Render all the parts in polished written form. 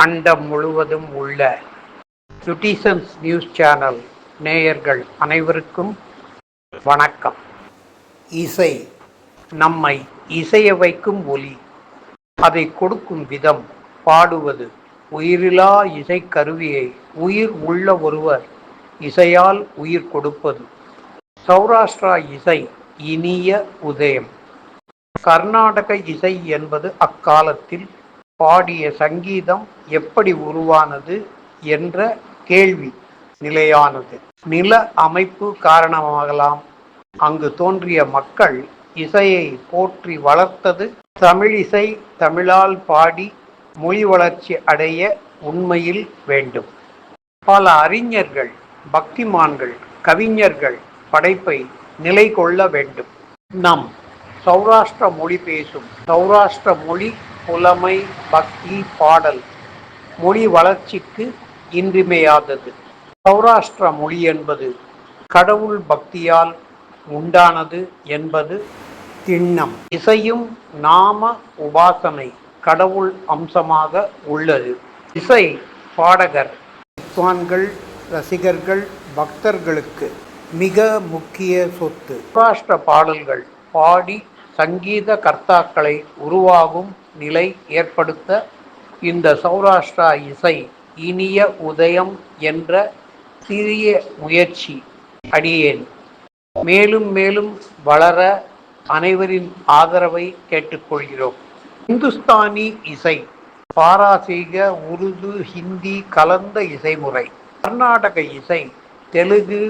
அண்டம் முழுவதும் உள்ள யுடிசன்ஸ் நியூஸ் சேனல் நேயர்கள் அனைவருக்கும் வணக்கம். இசை நம்மை இசைய வைக்கும் ஒலி, அதை கொடுக்கும் விதம், பாடுவது. உயிரிலா இசை கருவியை உயிர் உள்ள ஒருவர் இசையால் உயிர் கொடுப்பது. சௌராஷ்டிரா இசை இனிய உதயம். கர்நாடக இசை என்பது அக்காலத்தில் பாடிய சங்கீதம் எப்படி உருவானது என்ற கேள்வி நிலையானது. நில அமைப்பு காரணமாகலாம், அங்கு தோன்றிய மக்கள் இசையை போற்றி வளர்த்தது. தமிழிசை தமிழால் பாடி மொழி வளர்ச்சி அடைய உண்மையில் வேண்டும். பல அறிஞர்கள், பக்திமான்கள், கவிஞர்கள் படைப்பை நிலை கொள்ள வேண்டும். நம் சௌராஷ்டிர மொழி பேசும் சௌராஷ்டிர மொழி புலமை, பக்தி, பாடல் மொழி வளர்ச்சிக்கு இன்றியமையாதது. சௌராஷ்டிர மொழி என்பது கடவுள் பக்தியால் உண்டானது என்பது திண்ணம். இசையும் நாம உபாசனை கடவுள் அம்சமாக உள்ளது. இசை பாடகர், வித்வான்கள், ரசிகர்கள், பக்தர்களுக்கு மிக முக்கிய சொத்து. சௌராஷ்டிர பாடல்கள் பாடி சங்கீத கர்த்தாக்களை உருவாகும் நிலை ஏற்படுத்த இந்த சௌராஷ்டிரா இசை இனிய உதயம் என்ற சிறிய முயற்சி அடியேன் மேலும் மேலும் வளர அனைவரின் ஆதரவை கேட்டுக்கொள்கிறோம். இந்துஸ்தானி இசை பாரசீக, உருது, ஹிந்தி கலந்த இசைமுறை. கர்நாடக இசை தெலுங்கு,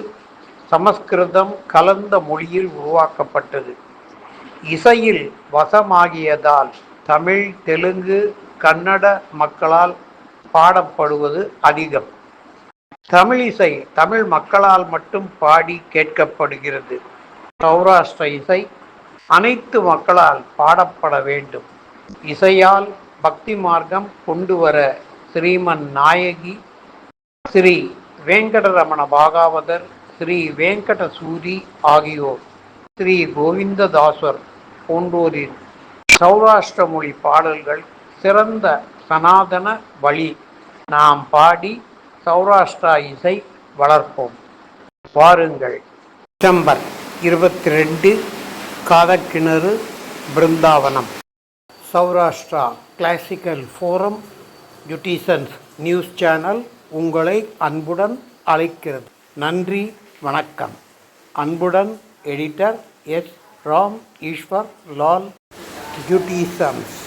சமஸ்கிருதம் கலந்த மொழியில் உருவாக்கப்பட்டது. இசையில் வசமாகியதால் தமிழ், தெலுங்கு, கன்னட மக்களால் பாடப்படுவது அதிகம். தமிழிசை தமிழ் மக்களால் மட்டும் பாடி கேட்கப்படுகிறது. சௌராஷ்டிர இசை அனைத்து மக்களால் பாடப்பட வேண்டும். இசையால் பக்தி மார்க்கம் கொண்டு வர ஸ்ரீமன் நாயகி, ஸ்ரீ வெங்கடரமண பாகவதர், ஸ்ரீ வெங்கட சூரி ஆகியோர், ஸ்ரீ கோவிந்ததாசர் போன்றோரின் சௌராஷ்டிர மொழி பாடல்கள் சிறந்த சனாதன வழி. நாம் பாடி சௌராஷ்டிரா இசை வளர்ப்போம். வாருங்கள். டிசம்பர் 22 காதக்கிணறு, பிருந்தாவனம். சௌராஷ்டிரா கிளாசிக்கல் ஃபோரம் யுடிசன்ஸ் நியூஸ் சேனல் உங்களை அன்புடன் அழைக்கிறது. நன்றி, வணக்கம். அன்புடன் எடிட்டர் எஸ். ராம் ஈஸ்வர் லால், யுடிசன்ஸ்.